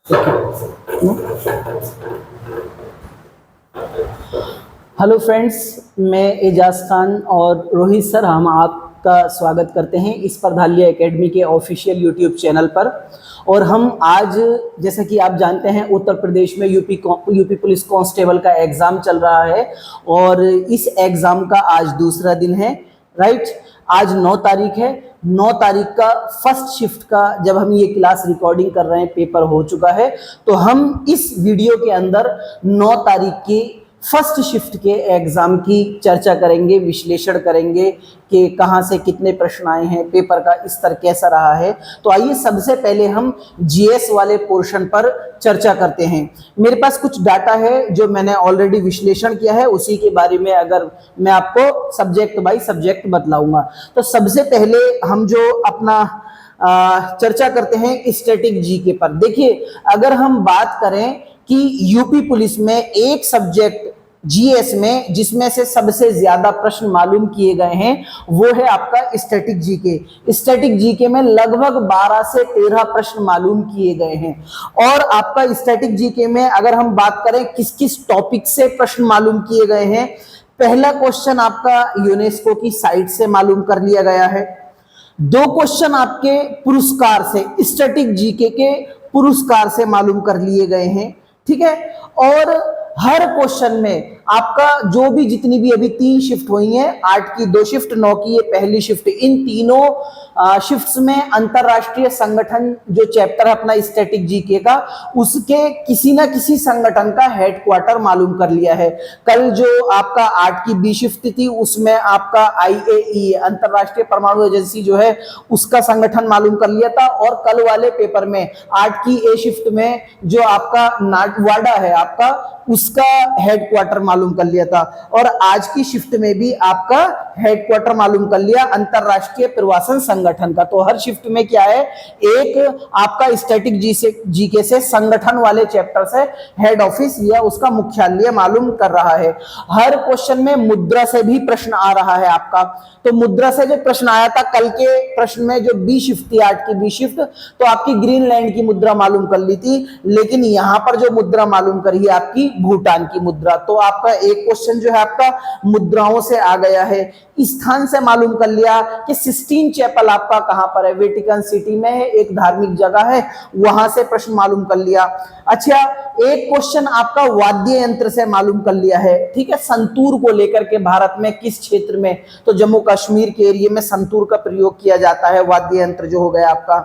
Hello friends, मैं एजाज खान और Rohit sir हम आपका स्वागत करते हैं इस स्पर्धालय एकेडमी के ऑफिशियल यूट्यूब चैनल पर। और हम आज, जैसा कि आप जानते हैं, उत्तर प्रदेश में यूपी पुलिस कांस्टेबल का एग्ज़ाम चल रहा है और इस एग्ज़ाम का आज दूसरा दिन है। राइट, आज 9 तारीख है। 9 तारीख का फर्स्ट शिफ्ट का जब हम ये क्लास रिकॉर्डिंग कर रहे हैं, पेपर हो चुका है। तो हम इस वीडियो के अंदर 9 तारीख की फर्स्ट शिफ्ट के एग्जाम की चर्चा करेंगे, विश्लेषण करेंगे कि कहाँ से कितने प्रश्न आए हैं, पेपर का स्तर कैसा रहा है। तो आइए सबसे पहले हम जीएस वाले पोर्शन पर चर्चा करते हैं। मेरे पास कुछ डाटा है जो मैंने ऑलरेडी विश्लेषण किया है, उसी के बारे में अगर मैं आपको सब्जेक्ट बाय सब्जेक्ट बतलाऊंगा। तो सबसे पहले हम जो अपना चर्चा करते हैं स्टैटिक जीके पर। देखिए, अगर हम बात करें कि यूपी पुलिस में एक सब्जेक्ट जीएस में जिसमें से सबसे ज्यादा प्रश्न मालूम किए गए हैं वो है आपका स्टैटिक जीके। स्टैटिक जीके में लगभग 12 से 13 प्रश्न मालूम किए गए हैं। और आपका स्टैटिक जीके में अगर हम बात करें किस किस टॉपिक से प्रश्न मालूम किए गए हैं, पहला क्वेश्चन आपका यूनेस्को की साइट से मालूम कर लिया गया है। 2 क्वेश्चन आपके पुरस्कार से, स्टैटिक जीके के पुरस्कार से मालूम कर लिए गए हैं। ठीक है, और हर क्वेश्चन में आपका जो भी जितनी भी अभी 3 शिफ्ट हुई हैं, 8 की 2 शिफ्ट, 9 की ये पहली शिफ्ट, इन तीनों शिफ्ट्स में अंतरराष्ट्रीय संगठन जो चैप्टर है अपना स्टैटिक जीके का, उसके किसी ना किसी संगठन का हेडक्वार्टर मालूम कर लिया है। कल जो आपका 8 की बी शिफ्ट थी उसमें आपका IAEA अंतरराष्ट्रीय परमाणु एजेंसी जो है उसका संगठन मालूम कर लिया था। और कल वाले पेपर में 8 की ए शिफ्ट में जो आपका वाडा है आपका, उसका हेडक्वार्टर मालूम कर लिया था। और आज की शिफ्ट में भी आपका हेडक्वार्टर मालूम कर लिया अंतरराष्ट्रीय प्रवासन संगठन का। तो हर शिफ्ट में क्या है, एक आपका स्टैटिक जीके से संगठन वाले चैप्टर से हेड ऑफिस या उसका मुख्यालय मालूम कर रहा है। हर क्वेश्चन में मुद्रा से भी प्रश्न आ रहा है आपका। तो मुद्रा से जो प्रश्न आया था कल के प्रश्न में, जो बी शिफ्ट थी 8 की बी शिफ्ट, तो आपकी ग्रीनलैंड की मुद्रा मालूम कर ली थी, लेकिन यहां पर जो मुद्रा मालूम करी है आपकी भूटान की मुद्रा। तो आपका एक क्वेश्चन जो है आपका मुद्राओं से आ गया है। स्थान से मालूम कर लिया कि सिस्टीन चैपल आपका कहां पर है, वेटिकन सिटी में है, एक धार्मिक जगह है, वहां से प्रश्न मालूम कर लिया। अच्छा, एक क्वेश्चन आपका वाद्य यंत्र से मालूम कर लिया है। ठीक है, संतूर को लेकर के भारत में किस क्षेत्र में, तो जम्मू कश्मीर के एरिया में संतूर का प्रयोग किया जाता है, वाद्य यंत्र जो हो गया आपका।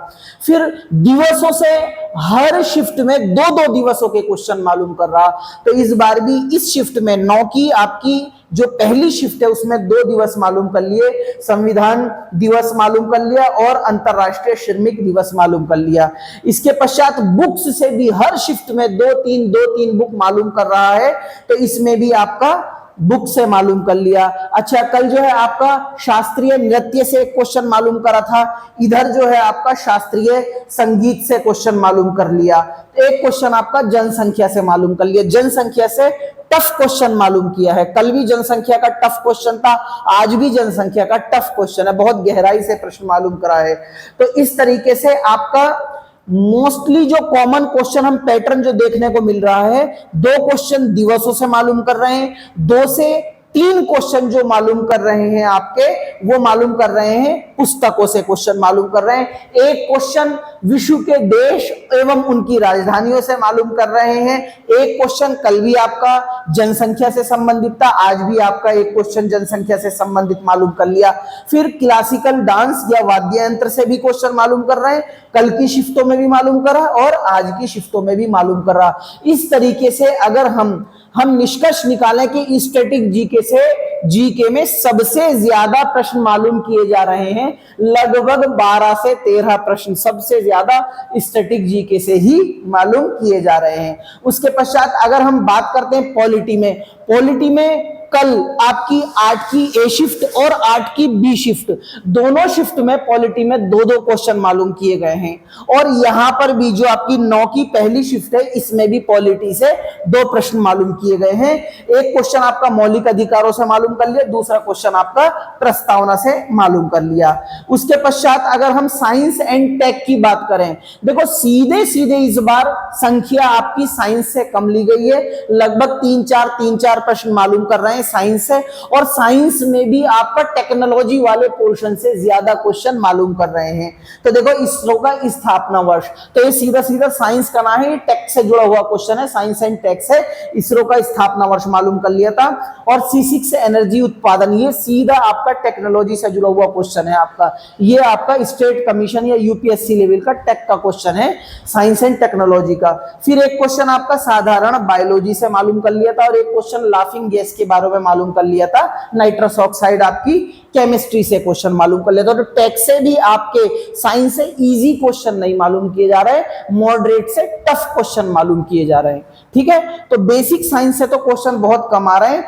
फिर दिवसों से हर शिफ्ट में 2-2 दिवसों के क्वेश्चन मालूम कर रहा। तो इस बार भी इस शिफ्ट में 9 की आपकी जो पहली शिफ्ट है उसमें 2 दिवस मालूम कर लिए, संविधान दिवस मालूम कर लिया और अंतरराष्ट्रीय श्रमिक दिवस मालूम कर लिया। इसके पश्चात बुक्स से भी हर शिफ्ट में 2-3 बुक मालूम कर रहा है। तो इसमें भी आपका बुक से मालूम कर लिया। अच्छा, कल जो है आपका शास्त्रीय नृत्य से क्वेश्चन मालूम करा था, इधर जो है आपका शास्त्रीय संगीत से क्वेश्चन मालूम कर लिया। एक क्वेश्चन आपका जनसंख्या से मालूम कर लिया, जनसंख्या से टफ क्वेश्चन मालूम किया है। कल भी जनसंख्या का टफ क्वेश्चन था, आज भी जनसंख्या का टफ क्वेश्चन है, बहुत गहराई से प्रश्न मालूम करा है। तो इस तरीके से आपका मोस्टली जो कॉमन क्वेश्चन हम पैटर्न जो देखने को मिल रहा है, 2 क्वेश्चन दिवसों से मालूम कर रहे हैं, 2 से 3 क्वेश्चन जो मालूम कर रहे हैं आपके, वो मालूम कर रहे हैं पुस्तकों से क्वेश्चन मालूम कर रहे हैं। एक क्वेश्चन विश्व के देश एवं उनकी राजधानियों से मालूम कर रहे हैं। एक क्वेश्चन कल भी आपका जनसंख्या से संबंधित था, आज भी आपका एक क्वेश्चन जनसंख्या से संबंधित मालूम कर लिया। फिर क्लासिकल डांस या वाद्य यंत्र से भी क्वेश्चन मालूम कर रहे हैं, कल की शिफ्टों में भी मालूम कर रहा और आज की शिफ्टों में भी मालूम कर रहा। इस तरीके से अगर हम निष्कर्ष निकालें कि स्टैटिक जीके में सबसे ज्यादा प्रश्न मालूम किए जा रहे हैं, लगभग 12 से 13 प्रश्न सबसे ज्यादा स्टैटिक जीके से ही मालूम किए जा रहे हैं। उसके पश्चात अगर हम बात करते हैं पॉलिटी में कल आपकी 8 की ए शिफ्ट और 8 की बी शिफ्ट, दोनों शिफ्ट में पॉलिटी में दो दो क्वेश्चन मालूम किए गए हैं। और यहां पर भी जो आपकी 9 की पहली शिफ्ट है, इसमें भी पॉलिटी से दो प्रश्न मालूम किए गए हैं। एक क्वेश्चन आपका मौलिक अधिकारों से मालूम कर लिया, दूसरा क्वेश्चन आपका प्रस्तावना से मालूम कर लिया। उसके पश्चात अगर हम साइंस एंड टेक की बात करें, देखो सीधे सीधे इस बार संख्या आपकी साइंस से कम ली गई है, लगभग 3-4 प्रश्न मालूम कर रहे हैं साइंस से, और साइंस में भी आपका टेक्नोलॉजी वाले पोर्शन से ज्यादा क्वेश्चन मालूम कर रहे हैं। तो देखो इसरो का स्थापना वर्ष, तो ये सीधा सीधा साइंस का ना है, ये टेक से जुड़ा हुआ क्वेश्चन है, साइंस एंड टेक से इसरो का स्थापना वर्ष मालूम कर लिया था। और C6 एनर्जी उत्पादन, ये सीधा आपका टेक्नोलॉजी से जुड़ा हुआ क्वेश्चन है आपका, ये आपका स्टेट कमीशन या यूपीएससी लेवल का टेक का क्वेश्चन है, साइंस एंड टेक्नोलॉजी का। फिर एक क्वेश्चन आपका साधारण बायोलॉजी से मालूम कर लिया था, और एक क्वेश्चन लाफिंग गैस के बारे में मालूम कर लिया था, नाइट्रस ऑक्साइड आपकी केमिस्ट्री से क्वेश्चन मालूम कर लिया था। तो टेक से भी आपके साइंस से इजी क्वेश्चन नहीं मालूम किए जा रहे, मॉडरेट से टफ क्वेश्चन मालूम किए जा रहे हैं। ठीक है, तो बेसिक साइंस से तो क्वेश्चन बहुत कम आ रहे हैं,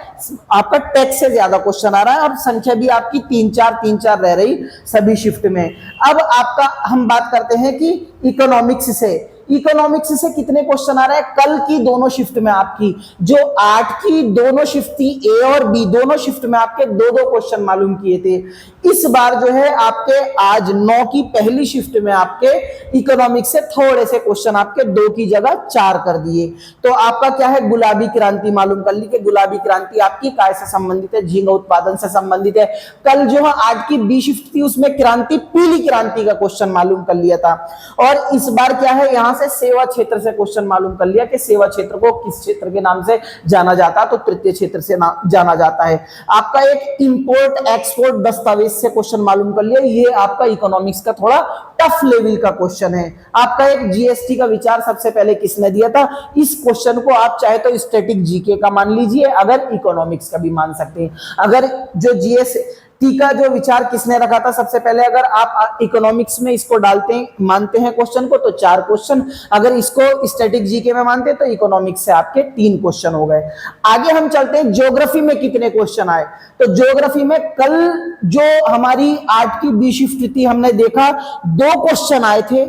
आपका टेक से ज्यादा क्वेश्चन आ रहा है, और संख्या भी आपकी 3-4 रह रही सभी शिफ्ट में। अब आपका हम बात करते हैं कि इकोनॉमिक्स से, इकोनॉमिक्स से कितने क्वेश्चन आ रहे हैं कल की दोनों शिफ्ट में आपकी, जो 8 की दोनों शिफ्ट थी ए और बी, दोनों शिफ्ट में आपके दो दो क्वेश्चन मालूम किए थे। इस बार जो है आपके आज 9 की पहली शिफ्ट में आपके इकोनॉमिक्स से थोड़े से क्वेश्चन आपके 2 की जगह 4 कर दिए। तो आपका क्या है, गुलाबी क्रांति मालूम कर ली कि गुलाबी क्रांति आपकी काय से संबंधित है, झींगा उत्पादन से संबंधित है। कल जो है 8 की बी शिफ्ट थी, उसमें क्रांति पीली क्रांति का क्वेश्चन मालूम कर लिया था। और इस बार क्या है, यहां से सेवा क्षेत्र से क्वेश्चन मालूम कर लिया कि सेवा क्षेत्र को किस क्षेत्र के नाम से जाना जाता है, तो तृतीय क्षेत्र से जाना जाता है। आपका एक इंपोर्ट एक्सपोर्ट दस्तावेज से क्वेश्चन मालूम कर लिया, ये आपका इकोनॉमिक्स का थोड़ा टफ लेवल का क्वेश्चन है। आपका एक जीएसटी का विचार सबसे पहले किसने दिया था, इस क्वेश्चन को आप चाहे तो स्टैटिक जीके का मान लीजिए, अगर इकोनॉमिक्स का भी मान सकते हैं। अगर जो जीएसटी का जो विचार किसने रखा था सबसे पहले, अगर आप इकोनॉमिक्स में इसको डालते हैं, मानते हैं क्वेश्चन को, तो 4 क्वेश्चन, अगर इसको स्टैटिक जीके में मानते हैं तो इकोनॉमिक्स से आपके 3 क्वेश्चन हो गए। आगे हम चलते हैं, ज्योग्राफी में कितने क्वेश्चन आए। तो ज्योग्राफी में कल जो हमारी 8 की बी शिफ्ट थी, हमने देखा 2 क्वेश्चन आए थे,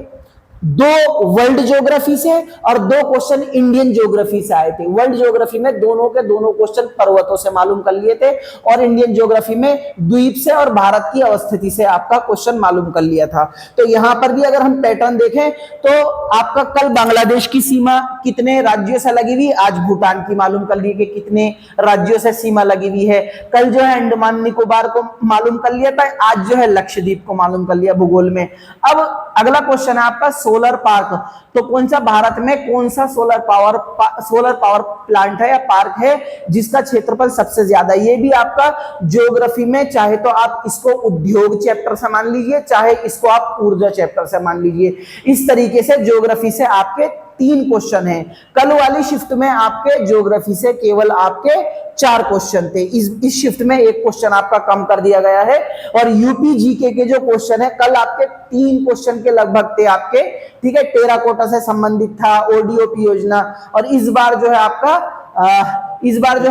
2 वर्ल्ड ज्योग्राफी से और 2 क्वेश्चन इंडियन ज्योग्राफी से आए थे। वर्ल्ड ज्योग्राफी में दोनों के दोनों क्वेश्चन पर्वतों से मालूम कर लिए थे, और इंडियन ज्योग्राफी में द्वीप से और भारत की अवस्थिति से आपका क्वेश्चन मालूम कर लिया था। तो यहां पर भी अगर हम पैटर्न देखें तो आपका कल बांग्लादेश की सीमा कितने राज्यों से लगी हुई, आज भूटान की मालूम कर ली कि कितने राज्यों से सीमा लगी हुई है। कल जो है अंडमान निकोबार को मालूम कर लिया था, आज जो है लक्षद्वीप को मालूम कर लिया भूगोल में। अब अगला क्वेश्चन है आपका सोलर पार्क, तो कौन सा भारत में कौन सा सोलर पावर प्लांट है या पार्क है जिसका क्षेत्रफल सबसे ज्यादा। ये भी आपका ज्योग्राफी में, चाहे तो आप इसको उद्योग चैप्टर से मान लीजिए, चाहे इसको आप ऊर्जा चैप्टर से मान लीजिए। इस तरीके से ज्योग्राफी से आपके 3 क्वेश्चन हैं। कल वाली शिफ्ट में आपके ज्योग्राफी से केवल आपके 4 क्वेश्चन थे, इस शिफ्ट में 1 क्वेश्चन आपका कम कर दिया गया है। और यूपी जीके के जो क्वेश्चन है, कल आपके 3 क्वेश्चन के लगभग थे आपके, ठीक है, टेराकोटा से संबंधित था, ओडीओपी योजना। और इस बार जो है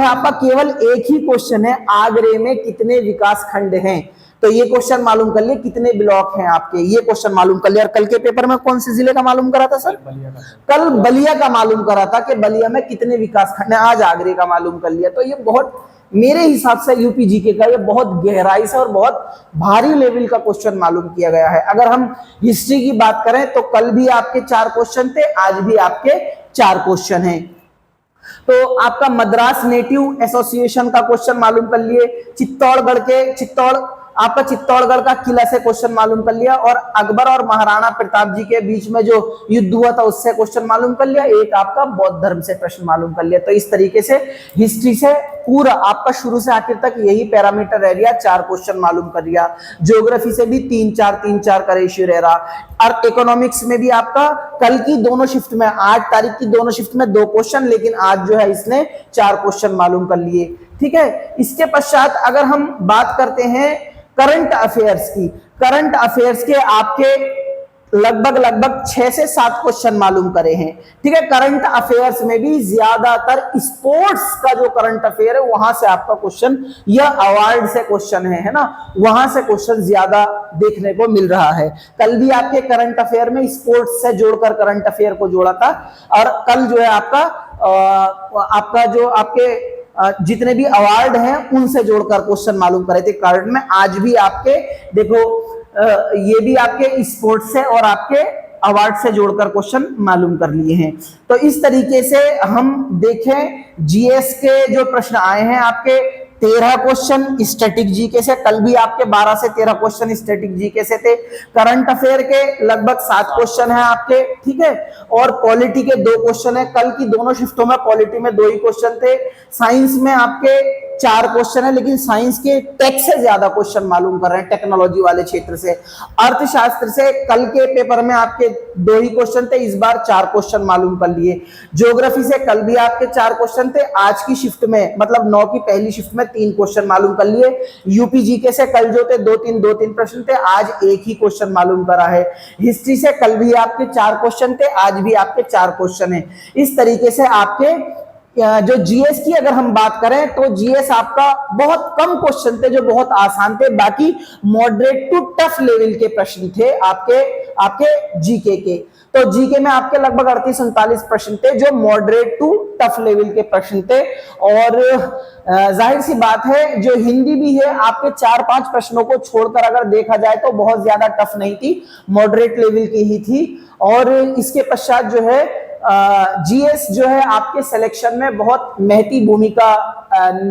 आपका केवल एक ही क्वेश्चन है, आगरे में कितने विकास खंड हैं। तो ये क्वेश्चन मालूम कर लिए, कितने ब्लॉक हैं आपके, ये क्वेश्चन मालूम कर लिया। और कल के पेपर में कौन से जिले का मालूम करा था सर, कल बलिया का मालूम करा था कि बलिया में कितने विकास खंड हैं, आज आगरे का मालूम कर लिया। तो ये बहुत, मेरे हिसाब से यूपी जीके का ये बहुत गहराई से और बहुत भारी लेवल का क्वेश्चन मालूम किया गया है। अगर हम हिस्ट्री की बात करें तो कल भी आपके 4 क्वेश्चन थे, आज भी आपके 4 क्वेश्चन हैं। तो आपका मद्रास नेटिव एसोसिएशन का क्वेश्चन मालूम कर लिए, आपका चित्तौड़गढ़ का किला से क्वेश्चन मालूम कर लिया, और अकबर और महाराणा प्रताप जी के बीच में जो युद्ध हुआ था उससे क्वेश्चन मालूम कर लिया, एक आपका बौद्ध धर्म से प्रश्न मालूम कर लिया। तो इस तरीके से हिस्ट्री से पूरा आपका शुरू से आखिर तक यही पैरामीटर रह गया, 4 क्वेश्चन मालूम कर लिया। ज्योग्राफी से भी 3-4 का रेशियो रह रहा। और इकोनॉमिक्स में भी आपका कल की दोनों शिफ्ट में, 8 तारीख की दोनों शिफ्ट में 2 क्वेश्चन, लेकिन आज जो है इसने 4 क्वेश्चन मालूम कर लिए। ठीक है, इसके पश्चात अगर हम बात करते हैं करंट अफेयर्स की, करंट अफेयर्स के आपके लगभग 6 से 7 क्वेश्चन मालूम करे हैं। ठीक है, करंट अफेयर्स में भी ज्यादातर स्पोर्ट्स का जो करंट अफेयर है वहां से आपका क्वेश्चन, या अवार्ड से क्वेश्चन है ना, वहां से क्वेश्चन ज्यादा देखने को मिल रहा है। कल भी आपके करंट अफेयर में स्पोर्ट्स से जोड़कर करंट अफेयर को जोड़ा था, और कल जो है आपका जो आपके जितने भी अवार्ड हैं उनसे जोड़कर क्वेश्चन मालूम करे थे करंट में। आज भी आपके देखो ये भी आपके स्पोर्ट्स से और आपके अवार्ड से जोड़कर क्वेश्चन मालूम कर लिए हैं। तो इस तरीके से हम देखें, जीएस के जो प्रश्न आए हैं आपके 13 क्वेश्चन स्टैटिक जीके से, कल भी आपके 12 से 13 क्वेश्चन स्टैटिक जीके से थे। करंट अफेयर के लगभग 7 क्वेश्चन हैं आपके, ठीक है, और पॉलिटी के 2 क्वेश्चन है। कल की दोनों शिफ्टों में पॉलिटी में 2 ही क्वेश्चन थे। साइंस में आपके 4 क्वेश्चन है, लेकिन साइंस के टेक से ज्यादा क्वेश्चन मालूम कर रहे हैं, टेक्नोलॉजी वाले क्षेत्र से। अर्थशास्त्र से कल के पेपर में आपके 2 ही क्वेश्चन थे, इस बार 4 क्वेश्चन मालूम कर लिए। ज्योग्राफी से कल भी आपके 4 क्वेश्चन थे, आज की शिफ्ट में मतलब 9 की पहली शिफ्ट में 3 क्वेश्चन मालूम कर लिए। यूपी जीके से कल जो थे 2-3 प्रश्न थे, आज 1 ही क्वेश्चन मालूम करा है। हिस्ट्री से कल भी आपके 4 क्वेश्चन थे, आज भी आपके 4 क्वेश्चन है। इस तरीके से आपके जो जीएस की अगर हम बात करें तो जीएस आपका बहुत कम क्वेश्चन थे जो बहुत आसान थे, बाकी मॉडरेट टू टफ लेवल के प्रश्न थे आपके जीके के। तो जीके में आपके लगभग 38-39 प्रश्न थे जो मॉडरेट टू टफ लेवल के प्रश्न थे। और जाहिर सी बात है जो हिंदी भी है आपके 4-5 प्रश्नों को छोड़कर अगर देखा जाए तो बहुत ज्यादा टफ नहीं थी, मॉडरेट लेवल की ही थी। और इसके पश्चात जो है जीएस जो है आपके सिलेक्शन में बहुत महती भूमिका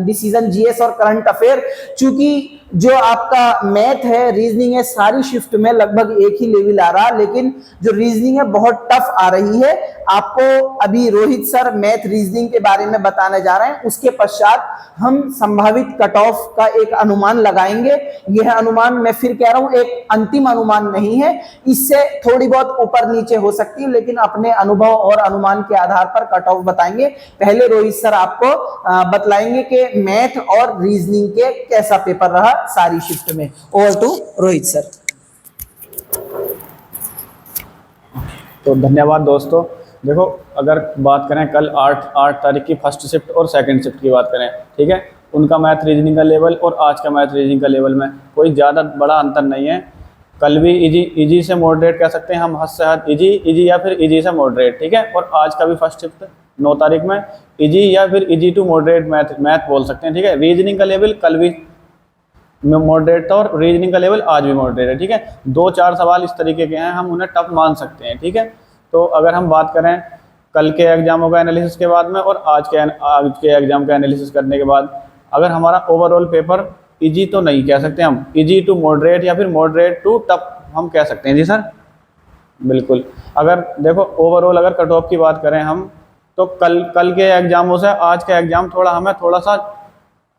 डिसीजन जीएस और करंट अफेयर, चूंकि जो आपका मैथ है, रीजनिंग है, सारी शिफ्ट में लगभग एक ही लेवल आ रहा, लेकिन जो रीजनिंग है बहुत टफ आ रही है। आपको अभी रोहित सर मैथ रीजनिंग के बारे में बताने जा रहे हैं, उसके पश्चात हम संभावित कट ऑफ का एक अनुमान लगाएंगे। यह अनुमान मैं फिर कह रहा हूं एक अंतिम अनुमान नहीं है, इससे थोड़ी बहुत ऊपर नीचे हो सकती है, लेकिन अपने अनुभव और अनुमान के आधार पर कट ऑफ बताएंगे। पहले रोहित सर आपको बतलाएंगे कि मैथ और रीजनिंग के कैसा पेपर रहा सारी शिफ्ट में। Over to Rohit sir. तो धन्यवाद दोस्तों। देखो अगर बात करें कल 8 तारीख की फर्स्ट शिफ्ट और सेकंड शिफ्ट की बात करें, ठीक है, उनका मैथ रीजनिंग का लेवल और आज का मैथ रीजनिंग का लेवल में कोई ज़्यादा बड़ा अंतर नहीं है। कल भी इजी से मॉडरेट कह सकते हैं हम, हद से हद इजी या फिर इजी से मॉडरेट, ठीक है। और आज का भी फर्स्ट शिफ्ट 9 तारीख में इजी या फिर इजी टू मॉडरेट मैथ बोल सकते हैं, ठीक है। रीजनिंग का लेवल कल भी मॉडरेट था और रीजनिंग का लेवल आज भी मॉडरेट है, ठीक है। 2-4 सवाल इस तरीके के हैं, हम उन्हें टफ मान सकते हैं, ठीक है। तो अगर हम बात करें कल के एग्जामों का एनालिसिस के बाद में और आज के एग्जाम का एनालिसिस करने के बाद, अगर हमारा ओवरऑल पेपर इजी तो नहीं कह सकते हम, इजी टू मॉडरेट या फिर मॉडरेट टू टफ हम कह सकते हैं। जी सर, बिल्कुल। अगर देखो ओवरऑल अगर कट ऑफ की बात करें हम, तो कल के एग्जामों से आज का एग्जाम थोड़ा सा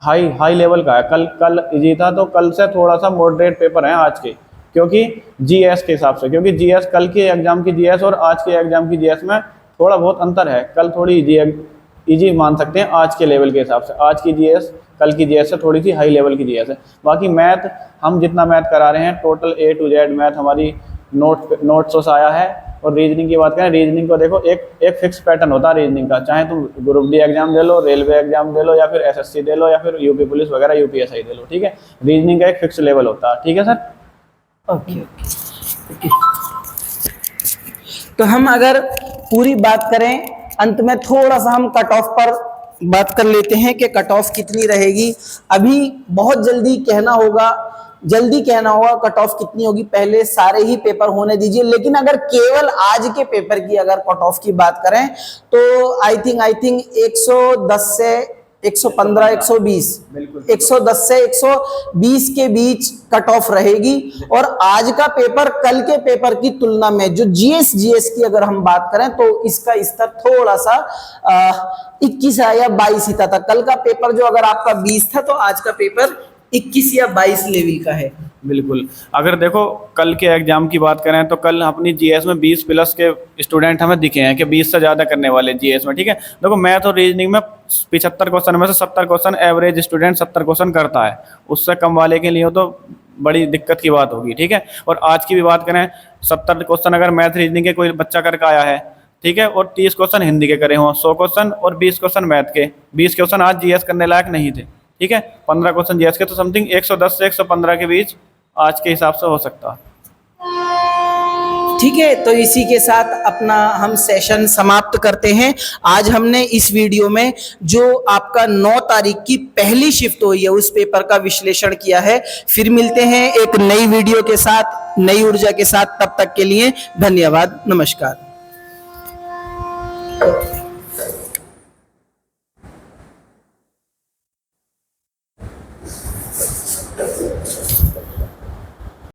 हाई लेवल का है। कल इजी था, तो कल से थोड़ा सा मॉडरेट पेपर है आज के, क्योंकि जीएस के हिसाब से, क्योंकि जीएस कल के एग्जाम की जीएस और आज के एग्जाम की जीएस में थोड़ा बहुत अंतर है। कल थोड़ी इजी मान सकते हैं आज के लेवल के हिसाब से, आज की जीएस कल की जीएस से थोड़ी सी हाई लेवल की जीएस है। बाकी मैथ हम जितना मैथ करा रहे हैं total A to Z math हमारी नोट्स से आया है। और रीजनिंग की बात करें, रीजनिंग को देखो एक फिक्स पैटर्न होता है रीजनिंग का, चाहे तुम ग्रुप डी एग्जाम दे लो, रेलवे एग्जाम दे लो, या फिर एसएससी दे लो, या फिर यूपी पुलिस वगैरह यूपीएसआई दे लो, ठीक है। रीजनिंग का एक फिक्स लेवल होता है, ठीक है सर। ओके। तो हम अगर पूरी बात करें, अंत में थोड़ा सा हम कट ऑफ पर बात कर लेते हैं कि कट ऑफ कितनी रहेगी। अभी बहुत जल्दी कहना होगा कट ऑफ कितनी होगी, पहले सारे ही पेपर होने दीजिए। लेकिन अगर केवल आज के पेपर की अगर कट ऑफ की बात करें तो आई थिंक 110 से 115, 120, 110 से 120 के बीच कट ऑफ रहेगी। और आज का पेपर कल के पेपर की तुलना में जो जीएस की अगर हम बात करें तो इसका स्तर थोड़ा सा 21 या 22 था। कल का पेपर जो अगर आपका 20 था तो आज का पेपर 21 या 22 लेवल का है। बिल्कुल। अगर देखो कल के एग्जाम की बात करें तो कल अपनी जीएस में 20 प्लस के स्टूडेंट हमें दिखे हैं कि 20 से ज़्यादा करने वाले जीएस में, ठीक है। देखो मैथ और रीजनिंग में 75 क्वेश्चन में से 70 क्वेश्चन एवरेज स्टूडेंट 70 क्वेश्चन करता है, उससे कम वाले के लिए तो बड़ी दिक्कत की बात होगी, ठीक है। और आज की भी बात करें, 70 क्वेश्चन अगर मैथ रीजनिंग के कोई बच्चा करके आया है, ठीक है, और 30 क्वेश्चन हिंदी के करे हों, 100 क्वेश्चन और 20 क्वेश्चन मैथ के, 20 क्वेश्चन आज जीएस करने लायक नहीं थे, ठीक है, 15 क्वेश्चन जीएस के, तो समथिंग 110 से 115 के बीच आज के हिसाब से हो सकता है। ठीक है, तो इसी के साथ अपना हम सेशन समाप्त करते हैं। आज हमने इस वीडियो में जो आपका 9 तारीख की पहली शिफ्ट हुई है उस पेपर का विश्लेषण किया है। फिर मिलते हैं एक नई वीडियो के साथ, नई ऊर्जा के साथ। तब तक के लिए धन्यवाद, नमस्कार।